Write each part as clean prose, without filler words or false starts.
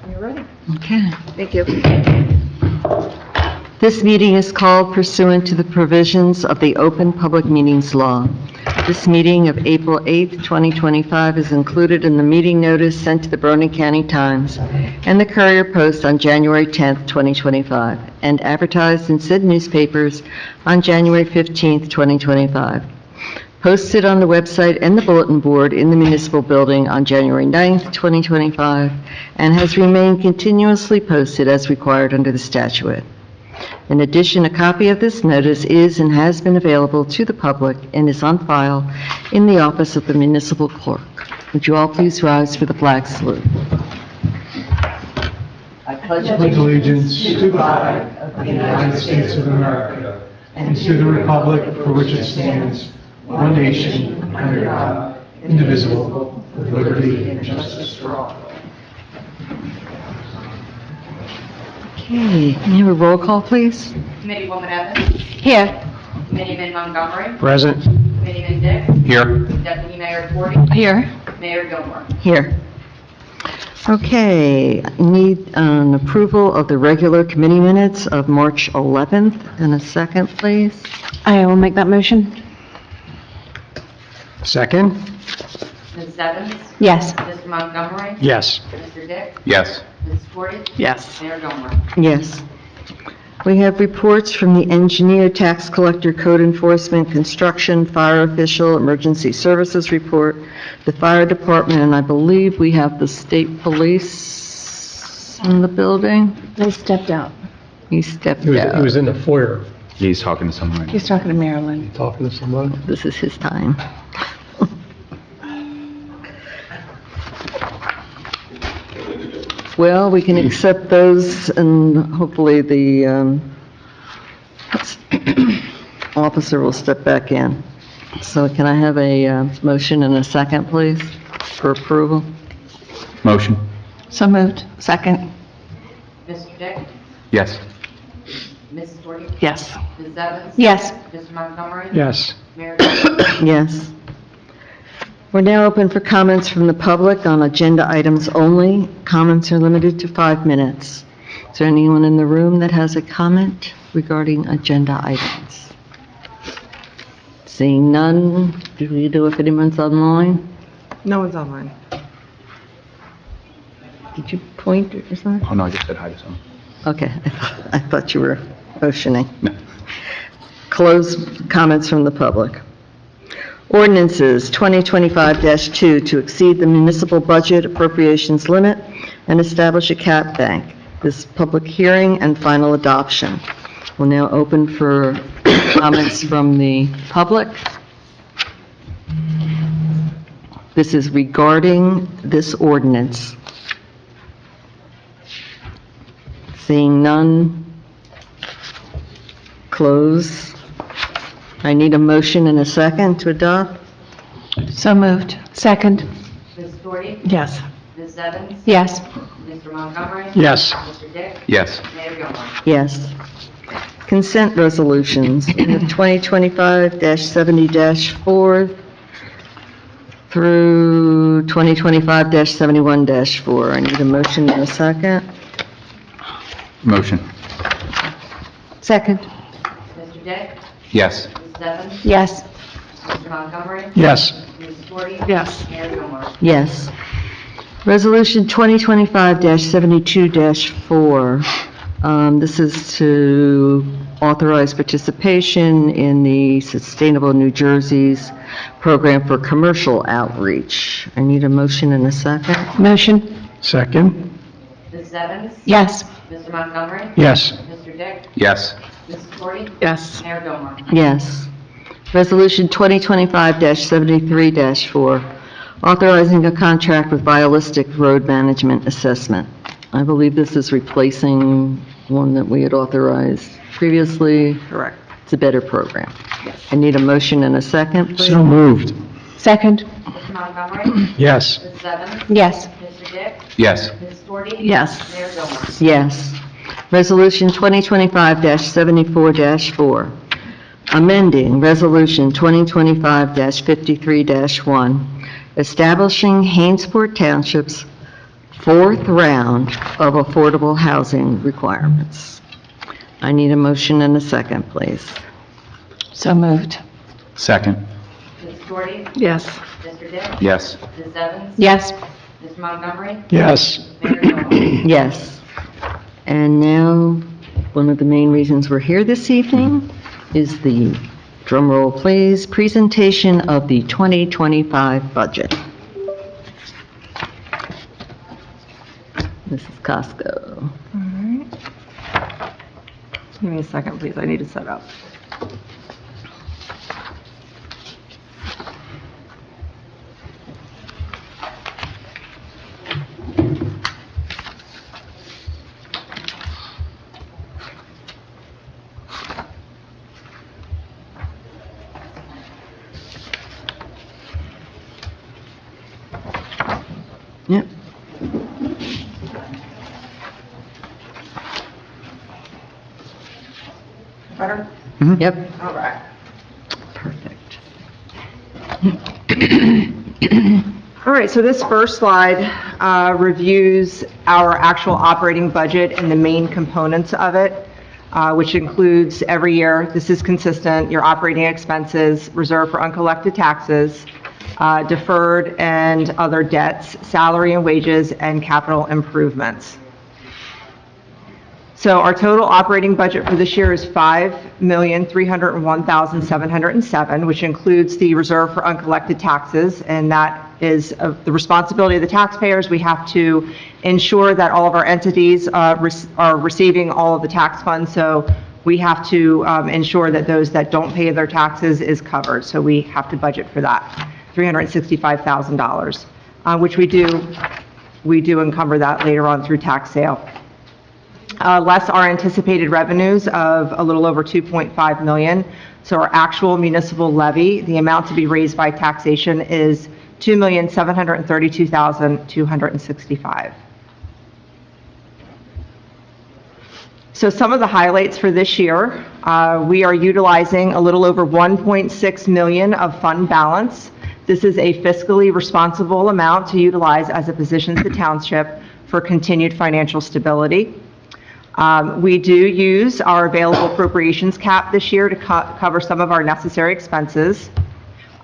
You're ready. Okay. Thank you. This meeting is called pursuant to the provisions of the Open Public Meetings Law. This meeting of April 8th, 2025 is included in the meeting notice sent to the Bergen County Times and the Courier Post on January 10th, 2025, and advertised in said newspapers on January 15th, 2025. Posted on the website and the bulletin board in the municipal building on January 9th, 2025, and has remained continuously posted as required under the statute. In addition, a copy of this notice is and has been available to the public and is on file in the office of the municipal clerk. Would you all please rise for the flag salute? I pledge allegiance to the flag of the United States of America and to the republic for which it stands, one nation, under God, indivisible, with liberty and justice for all. Okay, can you have a roll call, please? Committeewoman Evans. Here. Committeeman Montgomery. Present. Committeeman Dick. Here. Deputy Mayor Forty. Here. Mayor Gilmore. Here. Okay, I need an approval of the regular committee minutes of March 11th and a second, please. I will make that motion. Second? Ms. Evans. Yes. Mr. Montgomery. Yes. Mr. Dick. Yes. Ms. Forty. Yes. Mayor Gilmore. Yes. We have reports from the engineer, tax collector, code enforcement, construction, fire official, emergency services report, the fire department, and I believe we have the state police in the building. They stepped out. He stepped He out. was in the foyer. He's talking to someone. He's talking to Marilyn. Talking to somebody? This is his time. Well, we can accept those, and hopefully the officer will step back in. So can I have a motion and a second, please, for approval? Motion. So moved. Second? Mr. Dick. Yes. Mrs. Forty. Yes. Ms. Evans. Yes. Mr. Montgomery. Yes. Mayor Gilmore. Yes. We're now open for comments from the public on agenda items only. Comments are limited to 5 minutes. Is there anyone in the room that has a comment regarding agenda items? Seeing none, do we do if anyone's online? No one's online. Did you point or something? Oh, no, I just said hi to someone. Okay, I thought you were motioning. No. Close comments from the public. Ordinances 2025-2 to exceed the municipal budget appropriations limit and establish a cap bank. This public hearing and final adoption. We'll now open for comments from the public. This is regarding this ordinance. Seeing none, close. I need a motion and a second to adopt. So moved. Second. Ms. Forty. Yes. Ms. Evans. Yes. Mr. Montgomery. Yes. Mr. Dick. Yes. Mayor Gilmore. Yes. Consent resolutions. We have 2025-70-4 through 2025-71-4. I need a motion and a second. Motion. Second. Mr. Dick. Yes. Ms. Evans. Yes. Mr. Montgomery. Yes. Ms. Forty. Yes. Mayor Gilmore. Yes. Resolution 2025-72-4. This is to authorize participation in the Sustainable New Jersey's program for commercial outreach. I need a motion and a second. Motion. Second? Ms. Evans. Yes. Mr. Montgomery. Yes. Mr. Dick. Yes. Ms. Forty. Yes. Mayor Gilmore. Yes. Resolution 2025-73-4, authorizing a contract with Vialistic Road Management Assessment. I believe this is replacing one that we had authorized previously. Correct. It's a better program. I need a motion and a second, please. So moved. Second. Mr. Montgomery. Yes. Ms. Evans. Yes. Mr. Dick. Yes. Ms. Forty. Yes. Mayor Gilmore. Yes. Resolution 2025-74-4, amending Resolution 2025-53-1, establishing Hainesport Township's fourth round of affordable housing requirements. I need a motion and a second, please. So moved. Second. Ms. Shorty? Yes. Mr. Dix? Yes. Ms. Evans? Yes. Ms. Montgomery? Yes. Mayor Gilman? Yes. And now, one of the main reasons we're here this evening is the, drum roll please, presentation of the 2025 budget. Mrs. Costco. Give me a second, please. I need to set up. Yep. Better? Yep. All right. Perfect. All right, so this first slide reviews our actual operating budget and the main components of it, which includes every year, this is consistent, your operating expenses, reserve for uncollected taxes, deferred and other debts, salary and wages, and capital improvements. So our total operating budget for this year is $5,301,707, which includes the reserve for uncollected taxes, and that is the responsibility of the taxpayers. We have to ensure that all of our entities are receiving all of the tax funds, so we have to ensure that those that don't pay their taxes is covered. So we have to budget for that, $365,000, which we do encumber that later on through tax sale. Less our anticipated revenues of a little over 2.5 million. So our actual municipal levy, the amount to be raised by taxation is 2,732,265. So some of the highlights for this year, we are utilizing a little over 1.6 million of fund balance. This is a fiscally responsible amount to utilize as it positions the township for continued financial stability. We do use our available appropriations cap this year to cover some of our necessary expenses.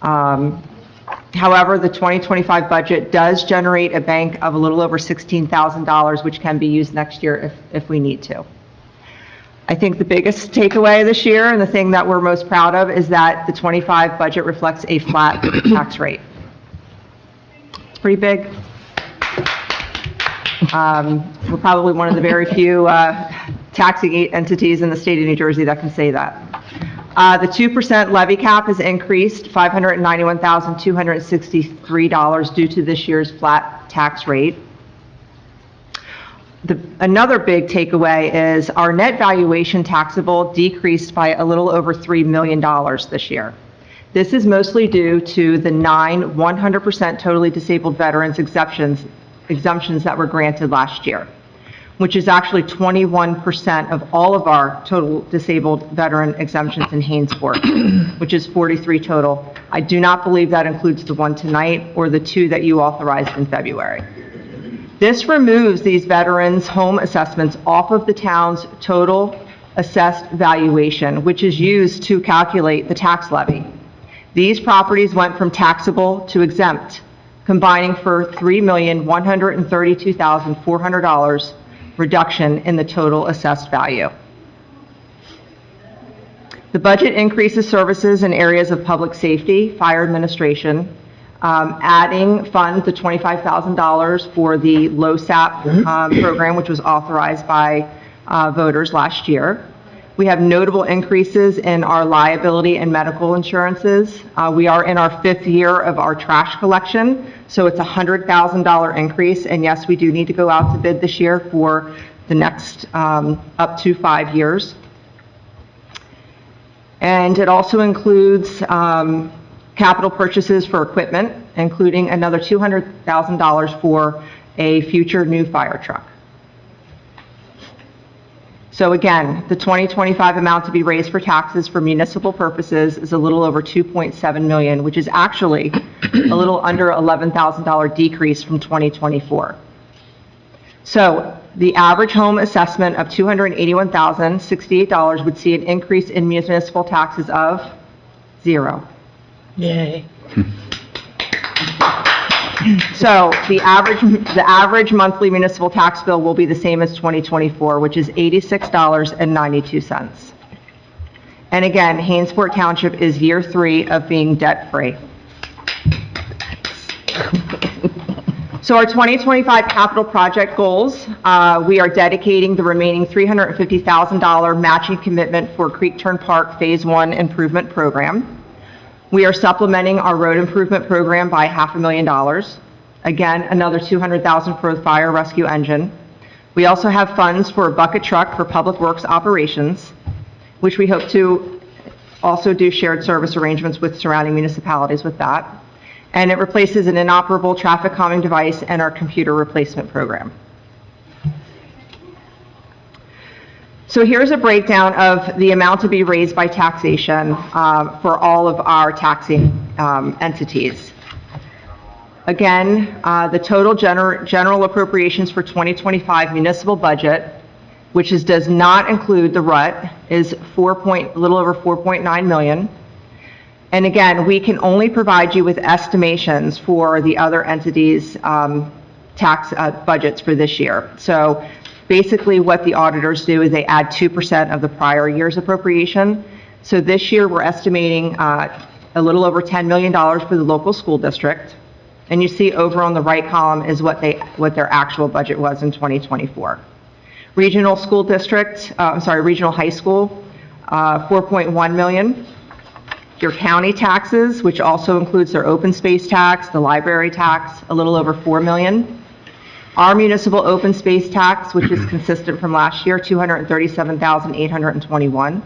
However, the 2025 budget does generate a bank of a little over $16,000, which can be used next year if we need to. I think the biggest takeaway this year, and the thing that we're most proud of, is that the 25 budget reflects a flat tax rate. It's pretty big. We're probably one of the very few taxing entities in the state of New Jersey that can say that. The 2% levy cap has increased $591,263 due to this year's flat tax rate. Another big takeaway is our net valuation taxable decreased by a little over $3 million this year. This is mostly due to the 9 100% totally disabled veterans exemptions that were granted last year, which is actually 21% of all of our total disabled veteran exemptions in Hainesport, which is 43 total. I do not believe that includes the one tonight or the 2 that you authorized in February. This removes these veterans' home assessments off of the town's total assessed valuation, which is used to calculate the tax levy. These properties went from taxable to exempt, combining for $3,132,400 reduction in the total assessed value. The budget increases services in areas of public safety, fire administration, adding funds to $25,000 for the LoSAP program, which was authorized by voters last year. We have notable increases in our liability and medical insurances. We are in our 5th year of our trash collection, so it's a $100,000 increase. And yes, we do need to go out to bid this year for the next up to 5 years. And it also includes capital purchases for equipment, including another $200,000 for a future new fire truck. So again, the 2025 amount to be raised for taxes for municipal purposes is a little over 2.7 million, which is actually a little under $11,000 decrease from 2024. So the average home assessment of $281,068 would see an increase in municipal taxes of 0. Yay. So the average monthly municipal tax bill will be the same as 2024, which is $86.92. And again, Hainsport Township is year 3 of being debt-free. So our 2025 capital project goals, we are dedicating the remaining $350,000 matching commitment for Creek Turn Park Phase 1 improvement program. We are supplementing our road improvement program by $500,000. Again, another $200,000 for the fire rescue engine. We also have funds for a bucket truck for public works operations, which we hope to also do shared service arrangements with surrounding municipalities with that. And it replaces an inoperable traffic calming device and our computer replacement program. So here's a breakdown of the amount to be raised by taxation for all of our taxing entities. Again, the total general appropriations for 2025 municipal budget, which does not include the RUT, is a little over 4.9 million. And again, we can only provide you with estimations for the other entities' tax budgets for this year. So basically what the auditors do is they add 2% of the prior year's appropriation. So this year, we're estimating a little over $10 million for the local school district. And you see over on the right column is what their actual budget was in 2024. Regional school district, regional high school, 4.1 million. Your county taxes, which also includes their open space tax, the library tax, a little over 4 million. Our municipal open space tax, which is consistent from last year, 237,821.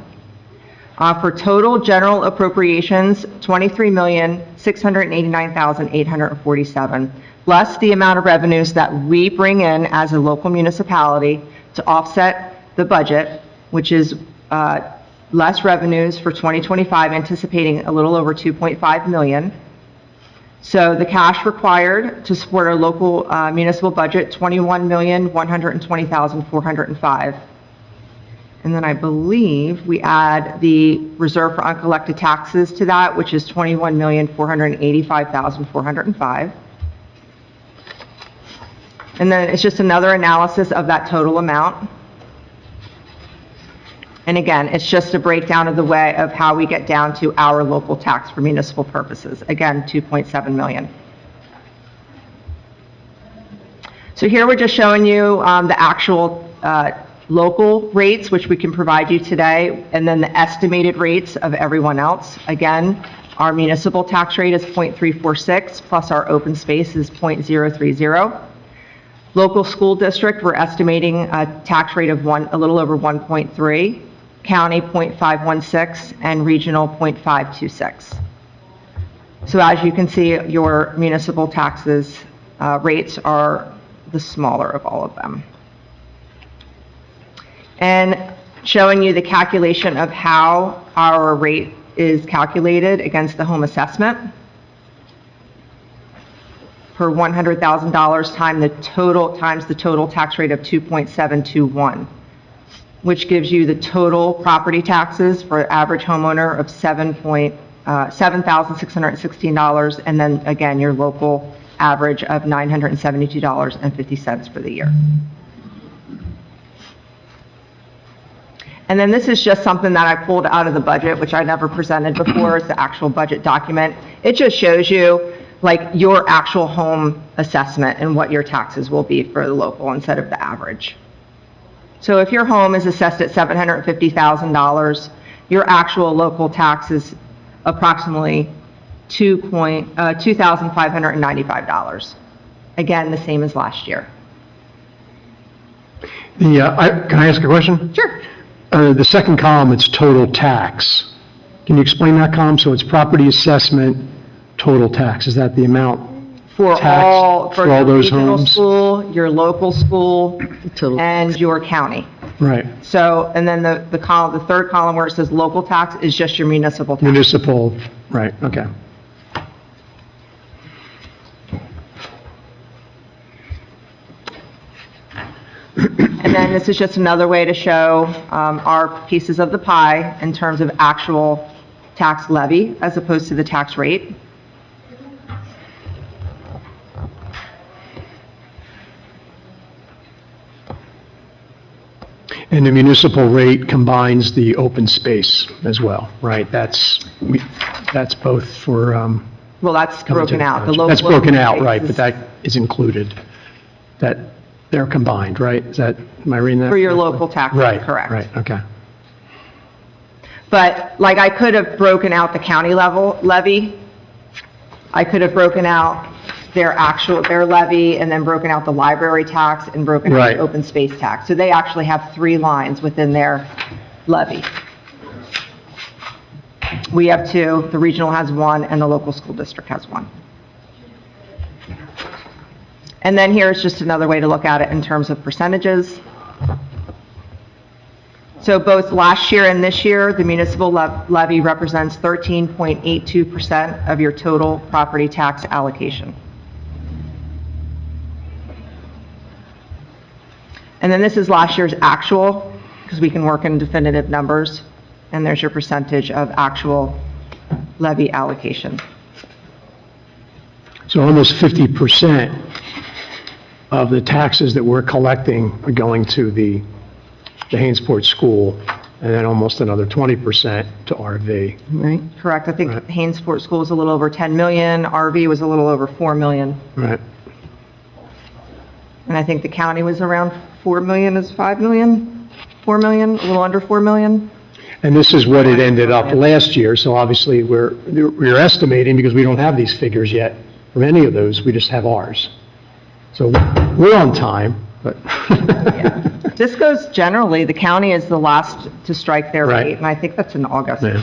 For total general appropriations, 23,689,847, less the amount of revenues that we bring in as a local municipality to offset the budget, which is less revenues for 2025, anticipating a little over 2.5 million. So the cash required to support our local municipal budget, 21,120,405. And then I believe we add the reserve for uncollected taxes to that, which is 21,485,405. And then it's just another analysis of that total amount. And again, it's just a breakdown of the way of how we get down to our local tax for municipal purposes. Again, 2.7 million. So here we're just showing you the actual local rates, which we can provide you today, and then the estimated rates of everyone else. Again, our municipal tax rate is 0.346, plus our open space is 0.030. Local school district, we're estimating a tax rate of a little over 1.3, county 0.516, and regional 0.526. So as you can see, your municipal taxes rates are the smaller of all of them. And showing you the calculation of how our rate is calculated against the home assessment. For $100,000 times the total tax rate of 2.721, which gives you the total property taxes for average homeowner of $7,616, and then again, your local average of $972.50 for the year. And then this is just something that I pulled out of the budget, which I never presented before. It's the actual budget document. It just shows you like your actual home assessment and what your taxes will be for the local instead of the average. So if your home is assessed at $750,000, your actual local tax is approximately $2,595. Again, the same as last year. Can I ask a question? Sure. The second column, it's total tax. Can you explain that column? So it's property assessment, total tax. Is that the amount For taxed all your those regional homes? School, your local school, and your county. Right. So, and then the third column where it says local tax is just your municipal tax. Municipal, right, okay. And then this is just another way to show our pieces of the pie in terms of actual tax levy as opposed to the tax rate. And the municipal rate combines the open space as well, right? That's both for, Well, that's broken out. The local. That's broken out, rate right, is but that is included, that they're combined, right? Is that, am I reading that? For your correctly? local taxes, Right, correct. right, okay. But like I could have broken out the county level levy. I could have broken out their levy and then broken out the library tax and broken out Right. the open space tax. So they actually have 3 lines within their levy. We have 2, the regional has 1, and the local school district has 1. And then here's just another way to look at it in terms of percentages. So both last year and this year, the municipal levy represents 13.82% of your total property tax allocation. And then this is last year's actual, because we can work in definitive numbers, and there's your percentage of actual levy allocation. So almost 50% of the taxes that we're collecting are going to the Hainesport School, and then almost another 20% to RV. Right? Correct, I think Right. Hainesport School was a little over 10 million, RV was a little over 4 million, Right. and I think the county was around 4 million, is 5 million? 4 million, a little under 4 million? And this is what it ended up last year, so obviously we're estimating, because we don't have these figures yet from any of those, we just have ours. So we're on time, but. This goes generally, the county is the last to strike their Right. rate, and I think that's in August. Yeah.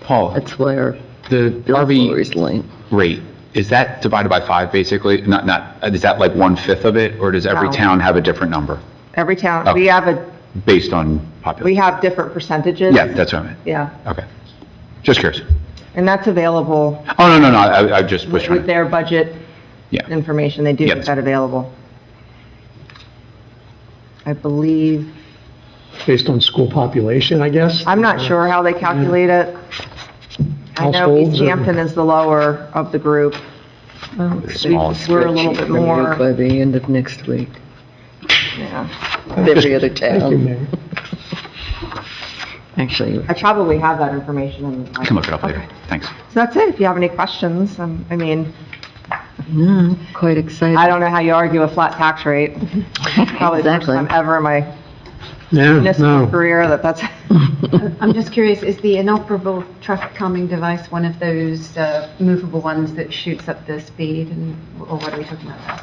Paul, That's why our the bill RV is late. rate, is that divided by 5, basically? Is that like 1/5 of it, or does every No. town have a different number Every town, Oh. we based on population? have different percentages. Yeah, that's what I meant. Yeah, Okay. Just curious. and that's available Oh, no, I just was with trying, their budget yeah. information, they do Yeah, have that available. I believe, Based on school population, I guess? I'm not sure how they calculate it. I know Households East or- Hampton is the lower of the group. Smallest. We're a little bit more, By the end of next week. yeah. Every other Thank you, town. Mayor. Actually, I probably have that information in. I can look it up later. Okay. Thanks. So that's it, if you have any questions, I mean, no, quite excited. I don't know how you argue a flat tax rate. Probably the first Exactly. time ever in my Yeah, municipal no. career that's, I'm just curious, is the inoperable traffic calming device one of those movable ones that shoots up the speed, or what are we talking about?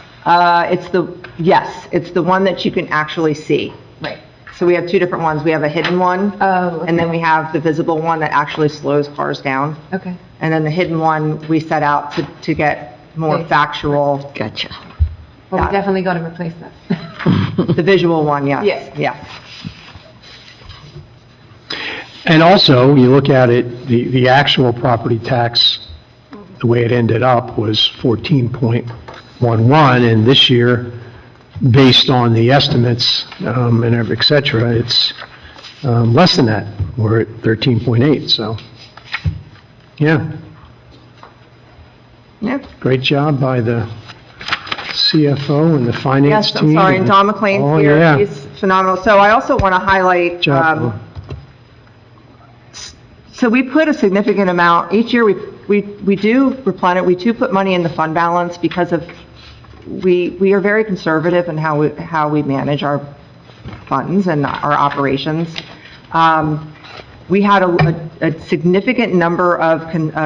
yes, it's the one that you can actually see. Right. So we have 2 different ones. We have a hidden one, Oh, and then we have the visible one that actually slows cars down. okay. And then the hidden one, we set out to get more Okay. factual, Gotcha. Well, Got we it. definitely got to replace that. the visual one, yes. Yes. Yeah. And also, you look at it, the actual property tax, the way it ended up was 14.11, and this year, based on the estimates, and et cetera, it's less than that. We're at 13.8, so, yeah, Yeah. great job by the CFO and the finance Yes, team. I'm sorry, and Don McLean's Oh, here. yeah. He's phenomenal. So I also want to highlight, Good job. so we put a significant amount, each year we do replenish, we do put money in the fund balance because of, we are very conservative in how we manage our funds and our operations. We had a significant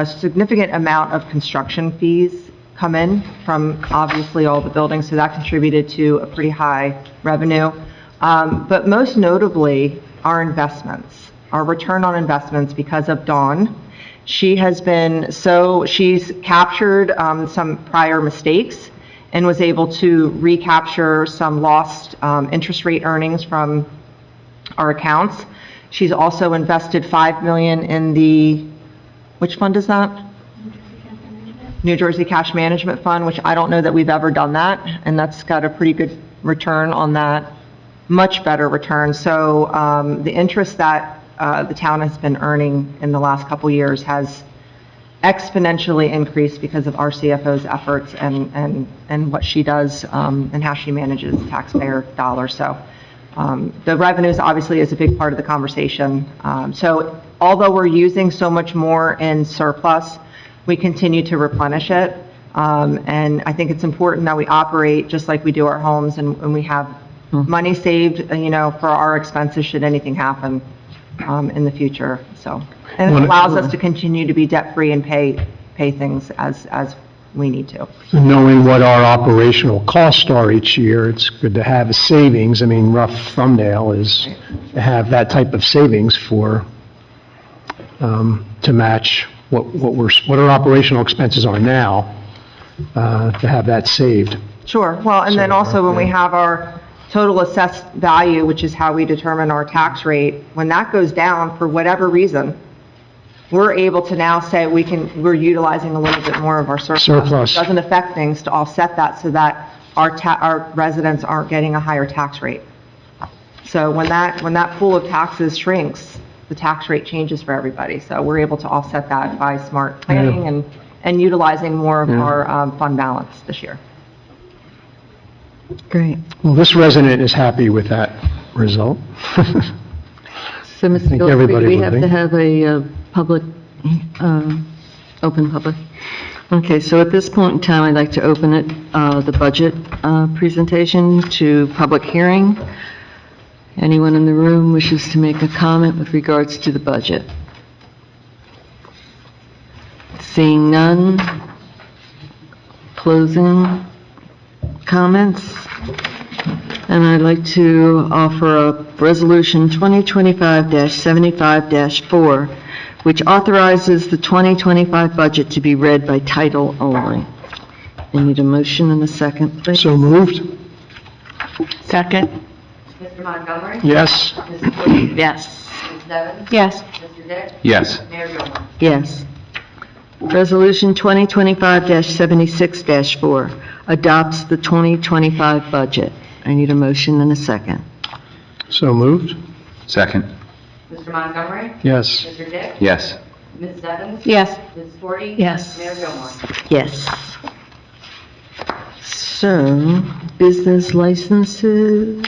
significant amount of construction fees come in from obviously all the buildings, so that contributed to a pretty high revenue. But most notably, our investments, our return on investments because of Dawn. She's captured some prior mistakes and was able to recapture some lost interest rate earnings from our accounts. She's also invested $5 million in which fund is that? New Jersey Cash Management Fund, which I don't know that we've ever done that, and that's got a pretty good return on that, much better return. So the interest that the town has been earning in the last couple years has exponentially increased because of our CFO's efforts and what she does and how she manages taxpayer dollars. So the revenues obviously is a big part of the conversation. So although we're using so much more in surplus, we continue to replenish it. And I think it's important that we operate just like we do our homes and we have money saved, for our expenses should anything happen in the future. So, and it allows us to continue to be debt-free and pay things as we need to. Knowing what our operational costs are each year, it's good to have a savings. I mean, rough thumbnail is to have that type of savings for, to match what our operational expenses are now, to have that saved. Sure. Well, and then So, also when we yeah. have our total assessed value, which is how we determine our tax rate, when that goes down for whatever reason, we're able to now say we're utilizing a little bit more of our surplus. It doesn't affect things to offset that so that our residents aren't getting a higher tax rate. So when that pool of taxes shrinks, the tax rate changes for everybody. So we're able to offset that by smart planning and utilizing more of our fund balance this year. Great. Well, this resident is happy with that result. So, Mr. think Gillespie, everybody do we would have be. to have a public, open public? Okay, so at this point in time, I'd like to open it, the budget presentation to public hearing. Anyone in the room wishes to make a comment with regards to the budget? Seeing none, closing comments. And I'd like to offer up Resolution 2025-75-4, which authorizes the 2025 budget to be read by title only. I need a motion and a second, please. So moved? Second? Mr. Montgomery? Yes. Mrs. Wood? Yes. Mrs. Evans? Yes. Mr. Dick? Yes. Mayor Gilmore? Yes. Resolution 2025-76-4 adopts the 2025 budget. I need a motion and a second. So moved? Second. Mr. Montgomery? Yes. Mr. Dick? Yes. Mrs. Evans? Yes. Mrs. Forty? Yes. Mayor Gilmore? Yes. So, business licenses.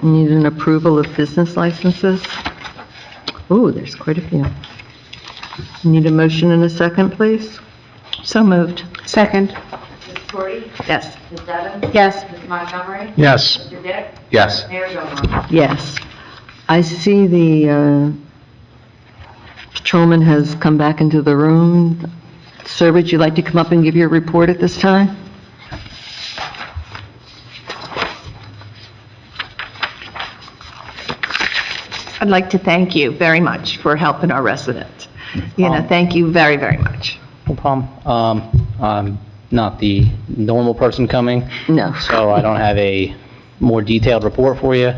Need an approval of business licenses. Oh, there's quite a few. Need a motion and a second, please? So moved. Second? Mrs. Forty? Yes. Mrs. Evans? Yes. Mr. Montgomery? Yes. Mr. Dick? Yes. Mayor Gilmore? Yes. I see the patrolman has come back into the room. Sir, would you like to come up and give your report at this time? I'd like to thank you very much for helping our resident. Thank you very, very much. No problem. I'm not the normal person coming, No. so I don't have a more detailed report for you.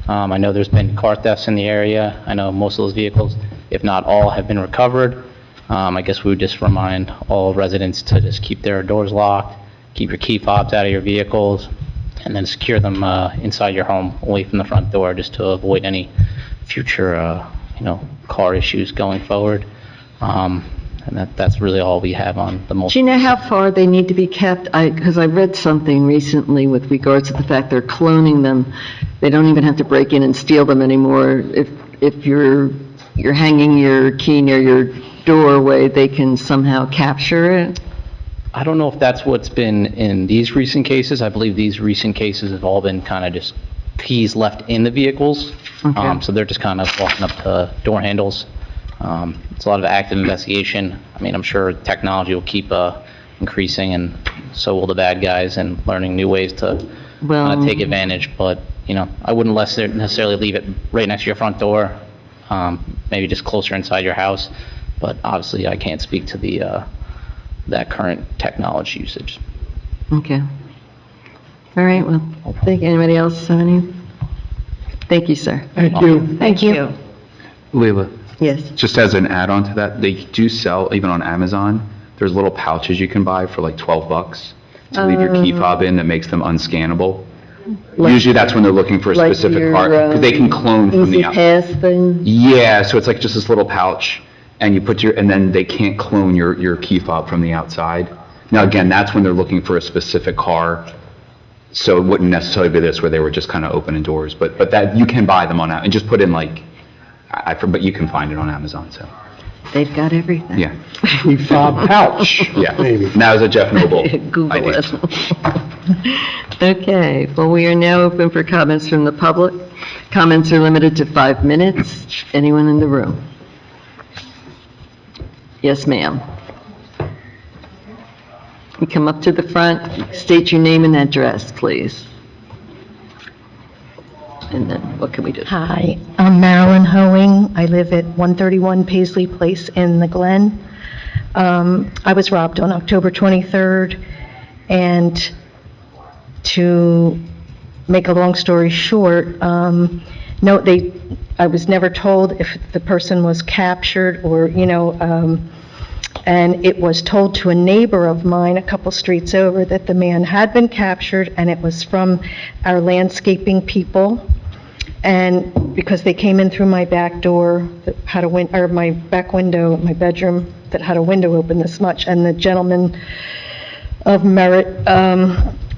I know there's been car thefts in the area. I know most of those vehicles, if not all, have been recovered. I guess we would just remind all residents to just keep their doors locked, keep your key fobs out of your vehicles, and then secure them inside your home, away from the front door, just to avoid any future, car issues going forward. And that's really all we have on the most. Do you know how far they need to be kept? Because I read something recently with regards to the fact they're cloning them. They don't even have to break in and steal them anymore. If you're hanging your key near your doorway, they can somehow capture it. I don't know if that's what's been in these recent cases. I believe these recent cases have all been kind of just keys left in the vehicles. Okay. So they're just kind of walking up to door handles. It's a lot of active investigation. I mean, I'm sure technology will keep increasing, and so will the bad guys, and learning new ways to Well, take advantage. But, I wouldn't necessarily leave it right next to your front door, maybe just closer inside your house. But obviously, I can't speak to that current technology usage. okay. All right, well, thank you. Anybody else have any? Thank you, sir. Thank you. Thank you. Leila, Yes. just as an add-on to that, they do sell, even on Amazon, there's little pouches you can buy for like $12. to leave your key fob in that makes them unscannable. Like- Usually that's when they're looking for a like specific your, car, because they can clone from the Easy out. Pass thing? Yeah, so it's like just this little pouch, and you put and then they can't clone your key fob from the outside. Now, again, that's when they're looking for a specific car, so it wouldn't necessarily be this where they were just kind of opening doors, but that, you can buy them on, and just put in like, but you can find it on Amazon, so, They've got everything. yeah, Key fob pouch. yeah. Maybe. And that was a Jeff Noble Google idea. it. Okay, well, we are now open for comments from the public. Comments are limited to 5 minutes. Anyone in the room? Yes, ma'am. You come up to the front, state your name and address, please. And then what can we do? Hi, I'm Marilyn Hoeing. I live at 131 Paisley Place in the Glen. I was robbed on October 23rd, and to make a long story short, I was never told if the person was captured or, and it was told to a neighbor of mine a couple streets over that the man had been captured, and it was from our landscaping people. And because they came in through my back door that had my back window, my bedroom that had a window open this much, and the gentleman of Merit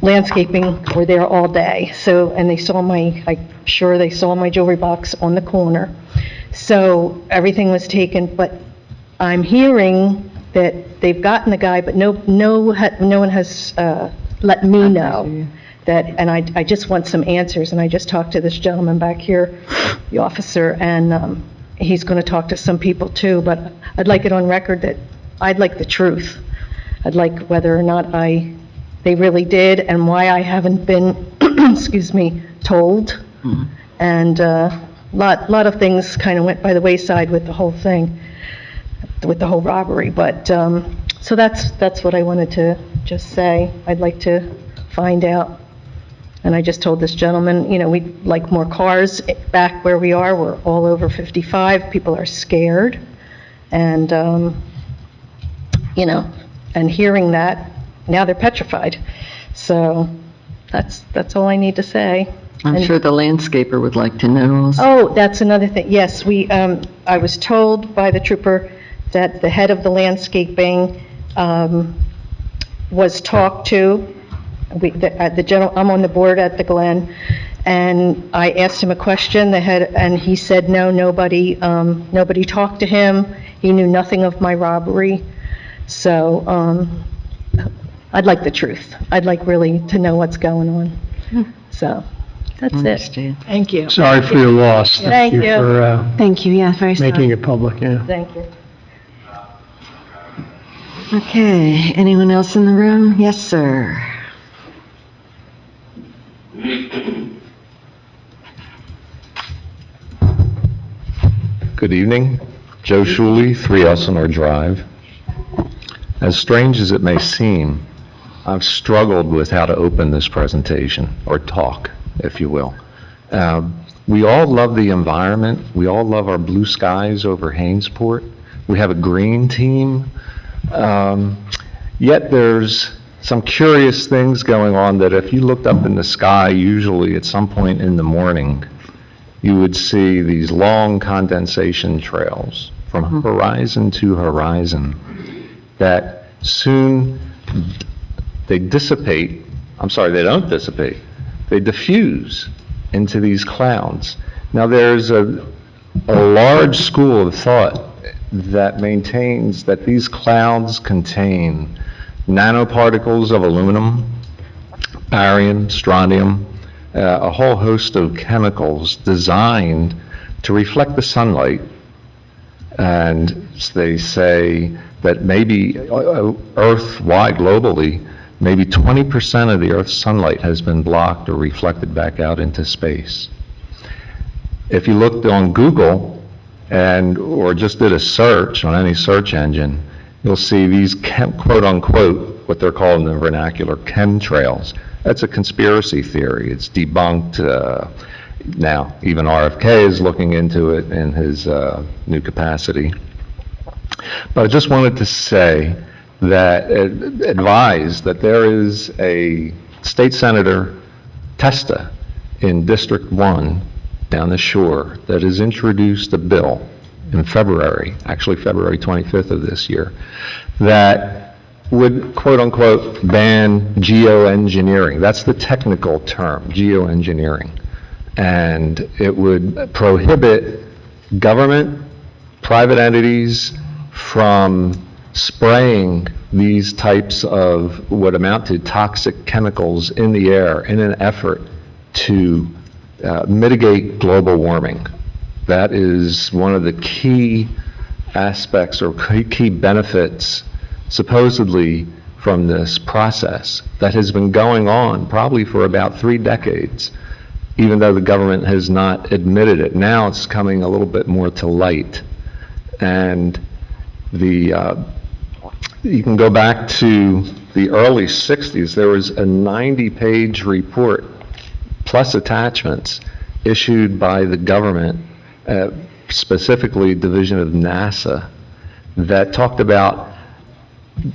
Landscaping were there all day. So, and they saw I'm sure they saw my jewelry box on the corner. So everything was taken, but I'm hearing that they've gotten the guy, but no one has let me know. And I just want some answers, and I just talked to this gentleman back here, the officer, and he's going to talk to some people too, but I'd like it on record that I'd like the truth. I'd like whether or not they really did, and why I haven't been, excuse me, told. And a lot of things kind of went by the wayside with the whole thing, with the whole robbery, but, so that's what I wanted to just say. I'd like to find out. And I just told this gentleman, we'd like more cars back where we are. We're all over 55. People are scared. And, and hearing that, now they're petrified. So that's all I need to say. I'm sure the landscaper would like to know also. Oh, that's another thing. Yes, I was told by the trooper that the head of the landscaping was talked to. I'm on the board at the Glen, and I asked him a question, and he said, no, nobody talked to him. He knew nothing of my robbery. So, I'd like the truth. I'd like really to know what's going on. So, that's it. Understand. Thank you. Sorry for your loss. Thank you. for Thank you, yeah, very sorry. making it public, yeah. Thank you. Okay, anyone else in the room? Yes, sir. Good evening. Joe Shuley, 3 Elsinore Drive. As strange as it may seem, I've struggled with how to open this presentation, or talk, if you will. We all love the environment. We all love our blue skies over Hainesport. We have a green team. Yet there's some curious things going on that if you looked up in the sky, usually at some point in the morning, you would see these long condensation trails from horizon to horizon that soon they dissipate. I'm sorry, they don't dissipate. They diffuse into these clouds. Now, there's a large school of thought that maintains that these clouds contain nanoparticles of aluminum, barium, strontium, a whole host of chemicals designed to reflect the sunlight. And they say that maybe Earth-wide, globally, maybe 20% of the Earth's sunlight has been blocked or reflected back out into space. If you looked on Google or just did a search on any search engine, you'll see these quote-unquote, what they're called in the vernacular, chemtrails. That's a conspiracy theory. It's debunked. Now, even RFK is looking into it in his new capacity. But I just wanted to say that advised that there is a state senator, Testa, in District 1 down the shore that has introduced a bill in February, actually February 25th of this year, that would quote-unquote ban geoengineering. That's the technical term, geoengineering. And it would prohibit government, private entities from spraying these types of what amount to toxic chemicals in the air in an effort to mitigate global warming. That is one of the key aspects or key benefits supposedly from this process that has been going on probably for about 3 decades, even though the government has not admitted it. Now it's coming a little bit more to light. And you can go back to the early 60s. There was a 90-page report plus attachments issued by the government, specifically Division of NASA, that talked about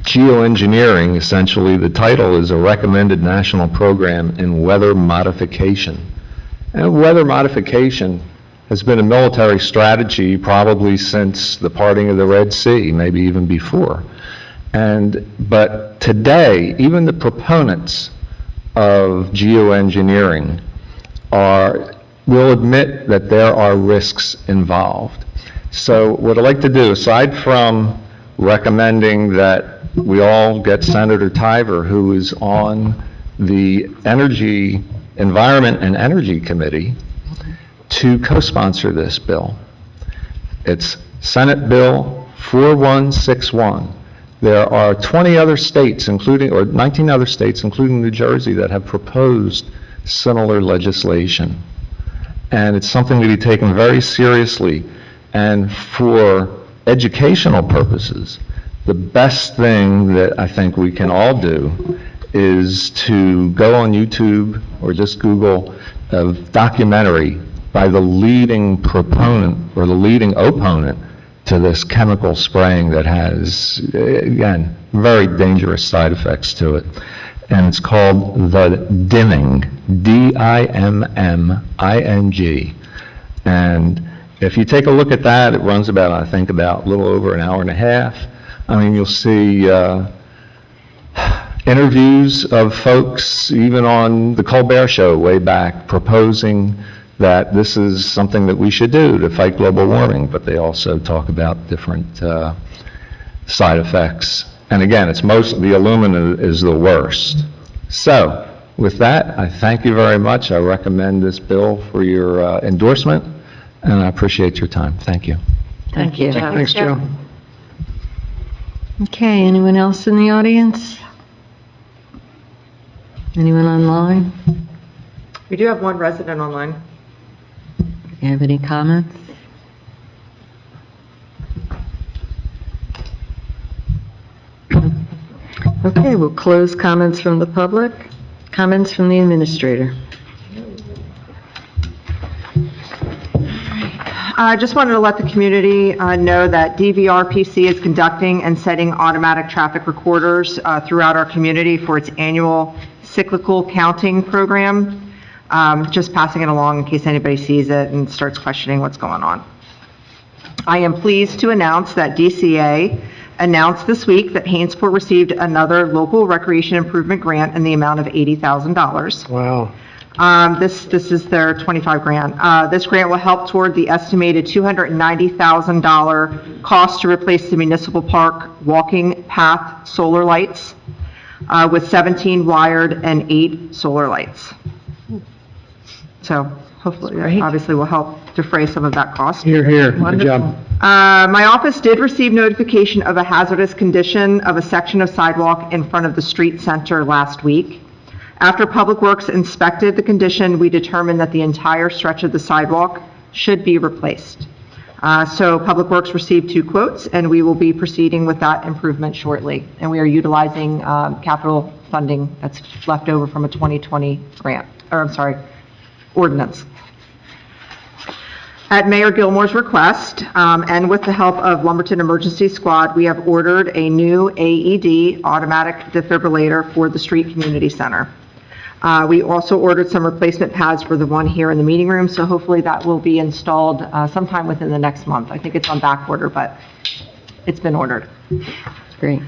geoengineering. Essentially, the title is a recommended national program in weather modification. And weather modification has been a military strategy probably since the parting of the Red Sea, maybe even before. But today, even the proponents of geoengineering will admit that there are risks involved. So what I'd like to do, aside from recommending that we all get Senator Tiver, who is on the Environment and Energy Committee, to co-sponsor this bill. It's Senate Bill 4161. There are 20 other states, or 19 other states, including New Jersey, that have proposed similar legislation. And it's something to be taken very seriously. And for educational purposes, the best thing that I think we can all do is to go on YouTube or just Google a documentary by the leading proponent or the leading opponent to this chemical spraying that has, again, very dangerous side effects to it. And it's called the dimming, D-I-M-M-I-G. And if you take a look at that, it runs about, I think, about a little over an hour and a half. I mean, you'll see interviews of folks, even on the Colbert Show way back, proposing that this is something that we should do to fight global warming, but they also talk about different side effects. And again, it's the aluminum is the worst. So, with that, I thank you very much. I recommend this bill for your endorsement, and I appreciate your time. Thank you. Thank you. Thanks, Joe. Okay, anyone else in the audience? Anyone online? We do have one resident online. You have any comments? Okay, we'll close comments from the public. Comments from the administrator. I just wanted to let the community know that DVRPC is conducting and setting automatic traffic recorders throughout our community for its annual cyclical counting program. Just passing it along in case anybody sees it and starts questioning what's going on. I am pleased to announce that DCA announced this week that Hainesport received another local recreation improvement grant in the amount of $80,000. Wow. This is their 25 grant. This grant will help toward the estimated $290,000 cost to replace the municipal park walking path solar lights with 17 wired and 8 solar lights. So hopefully, that obviously will help defray some of that cost. Here, good job. My office did receive notification of a hazardous condition of a section of sidewalk in front of the street center last week. After Public Works inspected the condition, we determined that the entire stretch of the sidewalk should be replaced. So Public Works received 2 quotes, and we will be proceeding with that improvement shortly. And we are utilizing capital funding that's left over from a 2020 grant, or I'm sorry, ordinance. At Mayor Gilmore's request, and with the help of Lumberton Emergency Squad, we have ordered a new AED, automatic defibrillator, for the street community center. We also ordered some replacement pads for the one here in the meeting room, so hopefully that will be installed sometime within the next month. I think it's on back order, but it's been ordered. Great.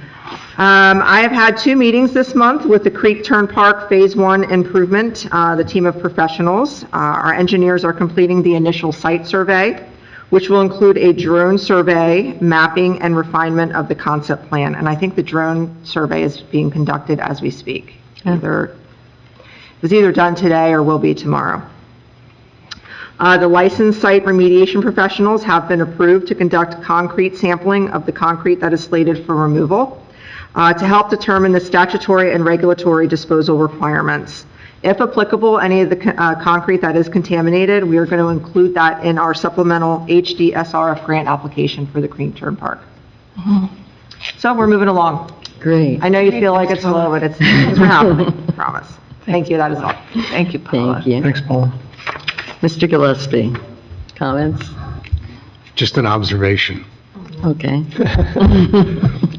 I have had 2 meetings this month with the Creek Turn Park Phase 1 improvement, the team of professionals. Our engineers are completing the initial site survey, which will include a drone survey, mapping, and refinement of the concept plan. And I think the drone survey is being conducted as we speak. It was either done today or will be tomorrow. The licensed site remediation professionals have been approved to conduct concrete sampling of the concrete that is slated for removal, to help determine the statutory and regulatory disposal requirements. If applicable, any of the concrete that is contaminated, we are going to include that in our supplemental HDSRF grant application for the Creek Turn Park. So we're moving along. Great. I know you feel like it's slow, but it's we're happening, I promise. Thank you, that is all. Thank you, Paula. Thank you. Thanks, Paul. Mr. Gillespie, comments? Just an observation. Okay.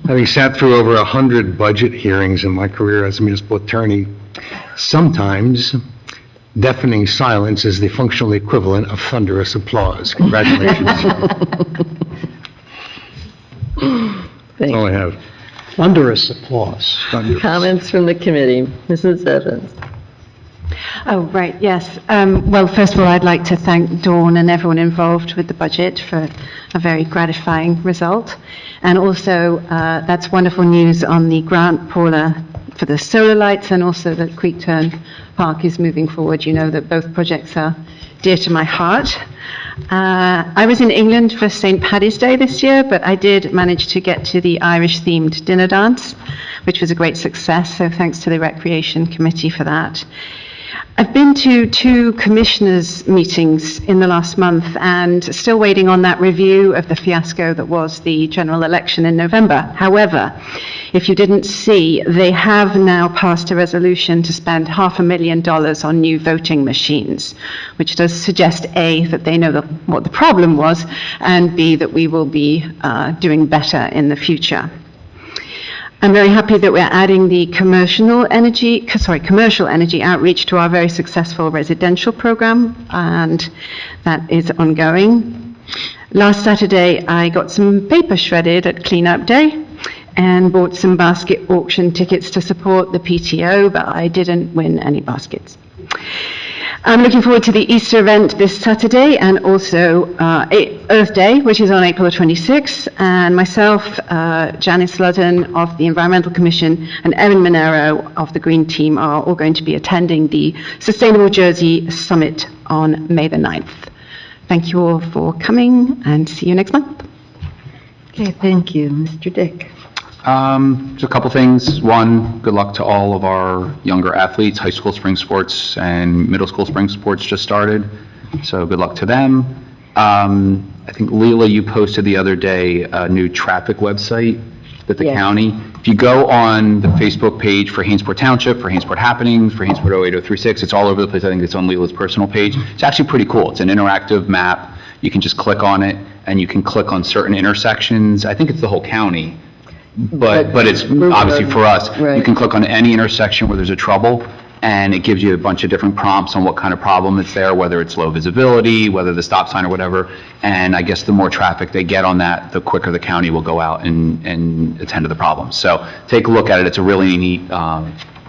Having sat through over 100 budget hearings in my career as a municipal attorney, sometimes deafening silence is the functional equivalent of thunderous applause. Congratulations. That's all I have. Thunderous applause. Thunderous. Comments from the committee. Mrs. Evans. Oh, right, yes. Well, first of all, I'd like to thank Dawn and everyone involved with the budget for a very gratifying result. And also, that's wonderful news on the grant, Paula, for the solar lights, and also that Creek Turn Park is moving forward. You know that both projects are dear to my heart. I was in England for St. Paddy's Day this year, but I did manage to get to the Irish-themed dinner dance, which was a great success, so thanks to the Recreation Committee for that. I've been to 2 commissioners' meetings in the last month and still waiting on that review of the fiasco that was the general election in November. However, if you didn't see, they have now passed a resolution to spend $500,000 on new voting machines, which does suggest A, that they know what the problem was, and B, that we will be doing better in the future. I'm very happy that we're adding the commercial energy outreach to our very successful residential program, and that is ongoing. Last Saturday, I got some paper shredded at cleanup day and bought some basket auction tickets to support the PTO, but I didn't win any baskets. I'm looking forward to the Easter event this Saturday, and also Earth Day, which is on April 26th, and myself, Janice Ludden of the Environmental Commission, and Erin Monero of the Green Team are all going to be attending the Sustainable Jersey Summit on May the 9th. Thank you all for coming, and see you next month. Okay, thank you. Mr. Dick. Just a couple things. One, good luck to all of our younger athletes. High school spring sports and middle school spring sports just started, so good luck to them. I think, Leila, you posted the other day a new traffic website that the Yes. county, if you go on the Facebook page for Hainsport Township, for Hainsport Happenings, for Hainsport 08036, it's all over the place. I think it's on Leila's personal page. It's actually pretty cool. It's an interactive map. You can just click on it, and you can click on certain intersections. I think it's the whole county. But it's obviously for us, you Right. can click on any intersection where there's a trouble, and it gives you a bunch of different prompts on what kind of problem it's there, whether it's low visibility, whether the stop sign or whatever. And I guess the more traffic they get on that, the quicker the county will go out and attend to the problem. So take a look at it. It's a really neat,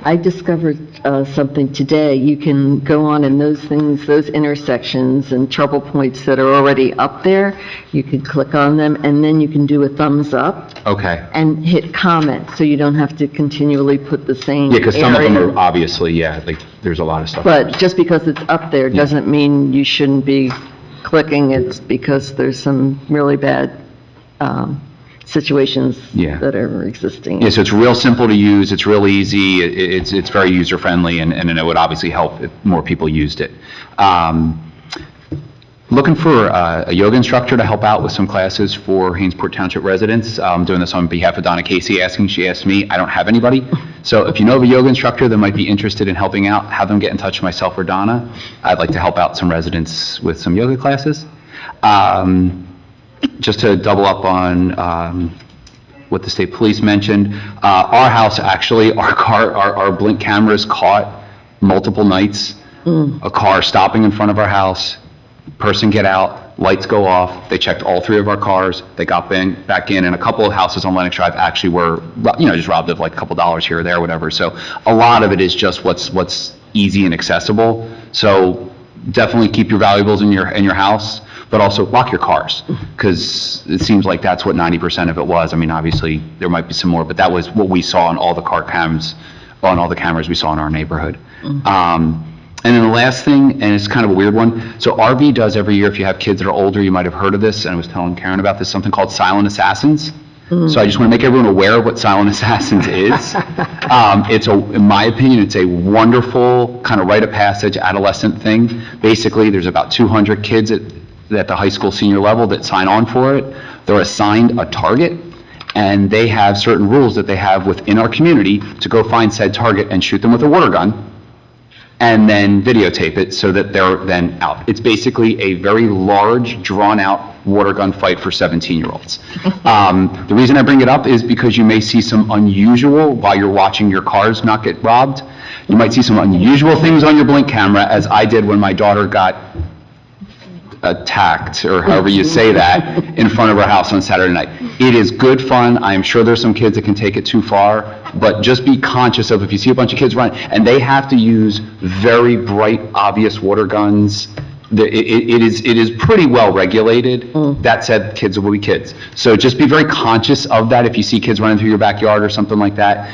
I discovered something today. You can go on and those things, those intersections and trouble points that are already up there, you can click on them, and then you can do a thumbs up okay. and hit comment, so you don't have to continually put the same Yeah, because some of them area. are obviously, yeah, like, there's a lot of stuff. But just because it's up there doesn't mean you shouldn't be clicking. It's because there's some really bad situations Yeah. that are existing. Yeah, so it's real simple to use, it's real easy, it's very user-friendly, and it would obviously help if more people used it. Looking for a yoga instructor to help out with some classes for Hainsport Township residents. I'm doing this on behalf of Donna Casey, she asked me, I don't have anybody. So if you know of a yoga instructor that might be interested in helping out, have them get in touch with myself or Donna. I'd like to help out some residents with some yoga classes. Just to double up on what the state police mentioned, our house, actually, our blink cameras caught multiple nights, a car stopping in front of our house, person get out, lights go off, they checked all 3 of our cars, they got back in, and a couple of houses on Lennox Drive actually were, just robbed of like a couple dollars here or there, whatever. So a lot of it is just what's easy and accessible. So definitely keep your valuables in your house, but also lock your cars, because it seems like that's what 90% of it was. I mean, obviously, there might be some more, but that was what we saw on all the car cams, on all the cameras we saw in our neighborhood. And then the last thing, and it's kind of a weird one, so RV does every year, if you have kids that are older, you might have heard of this, and I was telling Karen about this, something called Silent Assassins. So I just want to make everyone aware of what Silent Assassins is. In my opinion, it's a wonderful kind of rite of passage adolescent thing. Basically, there's about 200 kids at the high school senior level that sign on for it. They're assigned a target, and they have certain rules that they have within our community to go find said target and shoot them with a water gun, and then videotape it so that they're then out. It's basically a very large, drawn-out water gun fight for 17-year-olds. The reason I bring it up is because you may see some unusual, while you're watching your cars not get robbed, you might see some unusual things on your blink camera, as I did when my daughter got attacked, or however you say that, in front of our house on Saturday night. It is good fun. I am sure there's some kids that can take it too far, but just be conscious of, if you see a bunch of kids running, and they have to use very bright, obvious water guns. It is pretty well regulated. That said, kids will be kids. So just be very conscious of that. If you see kids running through your backyard or something like that,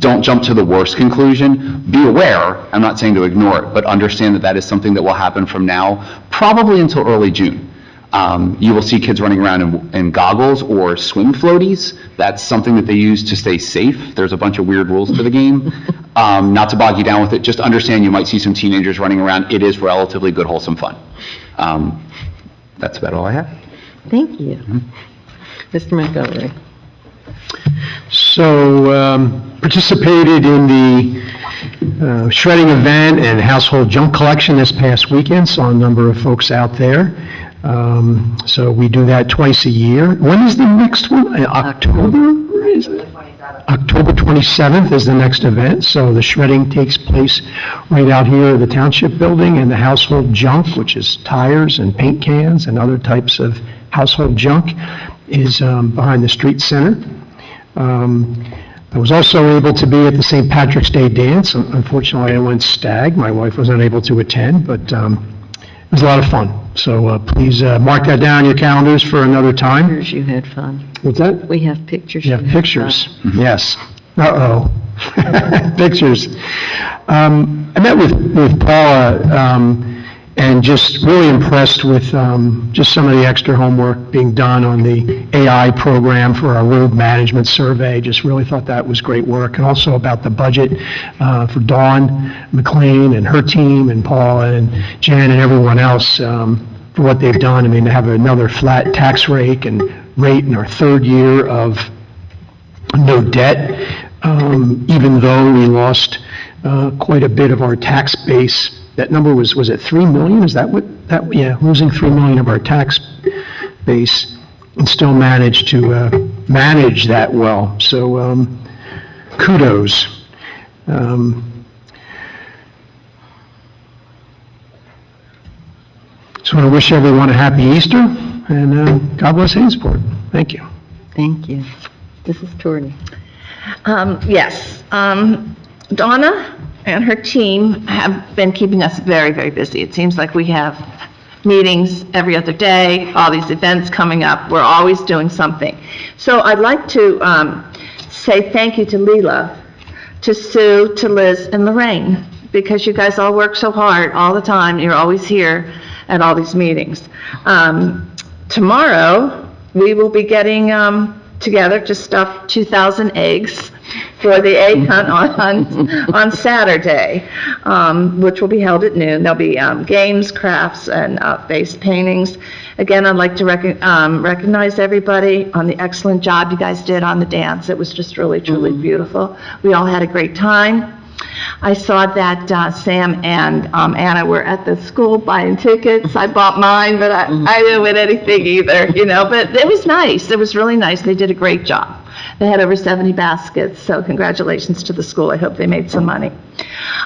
don't jump to the worst conclusion. Be aware, I'm not saying to ignore it, but understand that that is something that will happen from now, probably until early June. You will see kids running around in goggles or swim floaties. That's something that they use to stay safe. There's a bunch of weird rules to the game. Not to bog you down with it, just understand you might see some teenagers running around. It is relatively good, wholesome fun. That's about all I have. Thank you. Mr. Montgomery. So, participated in the shredding event and household junk collection this past weekend, saw a number of folks out there. So we do that twice a year. When is the next one? October, is it? October 27th is the next event, so the shredding takes place right out here at the Township building, and the household junk, which is tires and paint cans and other types of household junk, is behind the street center. I was also able to be at the St. Patrick's Day dance. Unfortunately, I went stag. My wife was unable to attend, but it was a lot of fun. So please mark that down on your calendars for another time. Pictures, you had fun. What's that? We have pictures. You have had pictures. fun. Yes. Uh-oh. Pictures. I met with Paula and just really impressed with just some of the extra homework being done on the AI program for our road management survey. Just really thought that was great work. And also about the budget for Dawn McLean and her team, and Paula and Jan and everyone else for what they've done. I mean, to have another flat tax rate in our third year of no debt, even though we lost quite a bit of our tax base. That number was it 3 million? Is that losing 3 million of our tax base, and still managed to manage that well. So kudos. Just want to wish everyone a happy Easter, and God bless Hainsport. Thank you. Thank you. This is Tori. Yes. Donna and her team have been keeping us very, very busy. It seems like we have meetings every other day, all these events coming up. We're always doing something. So I'd like to say thank you to Leela, to Sue, to Liz, and Lorraine, because you guys all work so hard all the time. You're always here at all these meetings. Tomorrow, we will be getting together to stuff 2,000 eggs for the egg hunt on Saturday, which will be held at noon. There'll be games, crafts, and face paintings. Again, I'd like to recognize everybody on the excellent job you guys did on the dance. It was just really, truly beautiful. We all had a great time. I saw that Sam and Anna were at the school buying tickets. I bought mine, but I didn't win anything either, but it was nice. It was really nice. They did a great job. They had over 70 baskets, so congratulations to the school. I hope they made some money.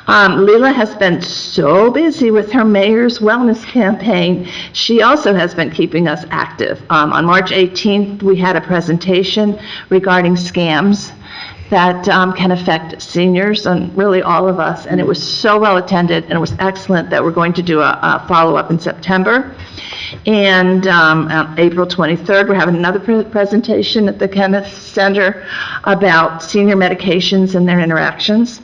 Leila has been so busy with her mayor's wellness campaign. She also has been keeping us active. On March 18th, we had a presentation regarding scams that can affect seniors and really all of us, and it was so well attended, and it was excellent that we're going to do a follow-up in September. And on April 23rd, we're having another presentation at the Kenneth Center about senior medications and their interactions.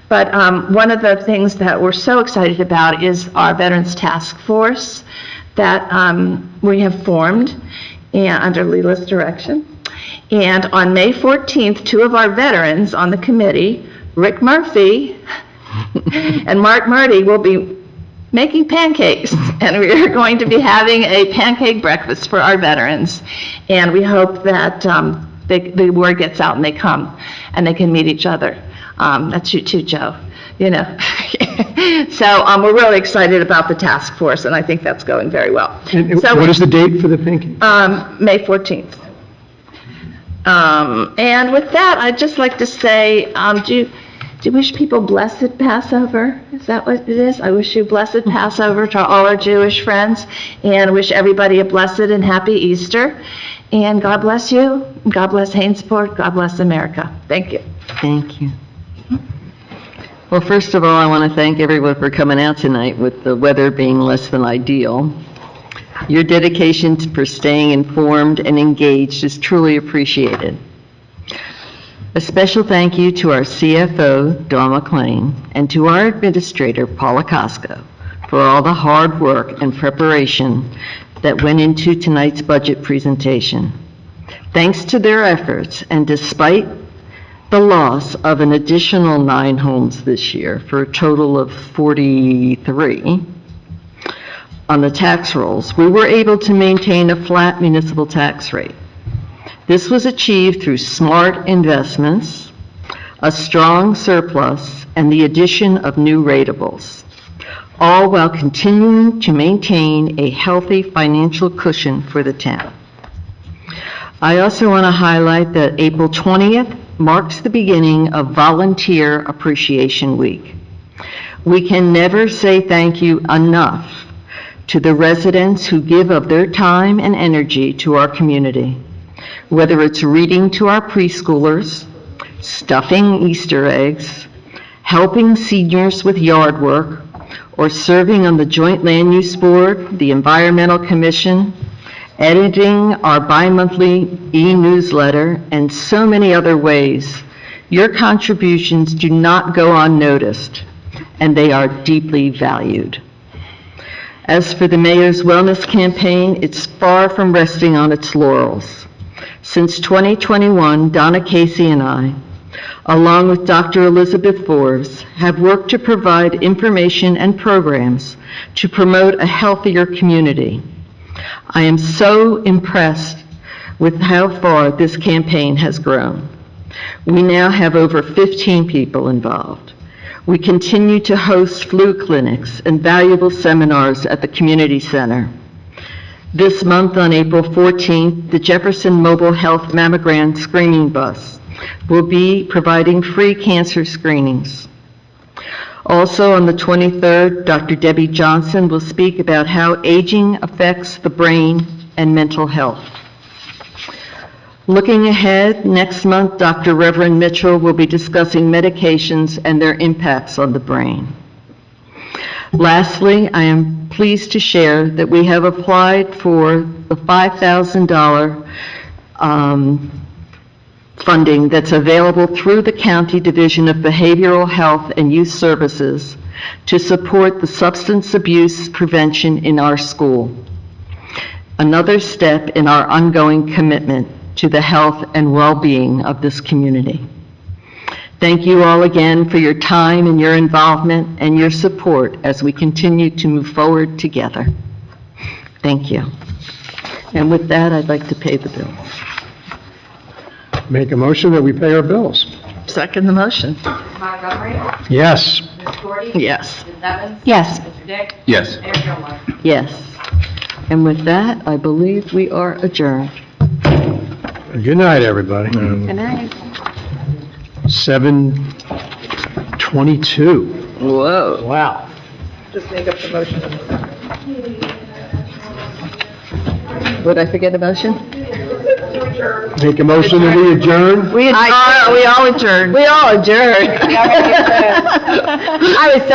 But one of the things that we're so excited about is our Veterans Task Force that we have formed under Leila's direction. And on May 14th, two of our veterans on the committee, Rick Murphy and Mark Murdy, will be making pancakes, and we are going to be having a pancake breakfast for our veterans. And we hope that the word gets out and they come and they can meet each other. That's you too, Joe. So we're really excited about the task force, and I think that's going very well. And So, what is the date for the pancake? May 14th. And with that, I'd just like to say, do you wish people blessed Passover? Is that what it is? I wish you blessed Passover to all our Jewish friends, and wish everybody a blessed and happy Easter. And God bless you. God bless Hainesport. God bless America. Thank you. Thank you. Well, first of all, I want to thank everyone for coming out tonight with the weather being less than ideal. Your dedication for staying informed and engaged is truly appreciated. A special thank you to our CFO, Dawn McLean, and to our administrator, Paula Costco, for all the hard work and preparation that went into tonight's budget presentation. Thanks to their efforts, and despite the loss of an additional 9 homes this year for a total of 43 on the tax rolls, we were able to maintain a flat municipal tax rate. This was achieved through smart investments, a strong surplus, and the addition of new ratables, all while continuing to maintain a healthy financial cushion for the town. I also want to highlight that April 20th marks the beginning of Volunteer Appreciation Week. We can never say thank you enough to the residents who give of their time and energy to our community, whether it's reading to our preschoolers, stuffing Easter eggs, helping seniors with yard work, or serving on the Joint Land Use Board, the Environmental Commission, editing our bi-monthly e-newsletter, and so many other ways. Your contributions do not go unnoticed, and they are deeply valued. As for the Mayor's Wellness Campaign, it's far from resting on its laurels. Since 2021, Donna Casey and I, along with Dr. Elizabeth Forbes, have worked to provide information and programs to promote a healthier community. I am so impressed with how far this campaign has grown. We now have over 15 people involved. We continue to host flu clinics and valuable seminars at the community center. This month, on April 14th, the Jefferson Mobile Health Mammogram Screening Bus will be providing free cancer screenings. Also, on the 23rd, Dr. Debbie Johnson will speak about how aging affects the brain and mental health. Looking ahead, next month, Dr. Reverend Mitchell will be discussing medications and their impacts on the brain. Lastly, I am pleased to share that we have applied for the $5,000 funding that's available through the County Division of Behavioral Health and Youth Services to support the substance abuse prevention in our school. Another step in our ongoing commitment to the health and well-being of this community. Thank you all again for your time and your involvement and your support as we continue to move forward together. Thank you. And with that, I'd like to pay the bills. Make a motion that we pay our bills. Second the motion. Mr. Montgomery? Yes. Ms. Shorty? Yes. Ms. Evans? Yes. Mr. Dick? Yes. Mayor Gilmore? Yes. And with that, I believe we are adjourned. Good night, everybody. Good night. 7:22. Whoa. Wow. Would I forget a motion? Make a motion that we adjourn? We all adjourned. We all adjourned. I was so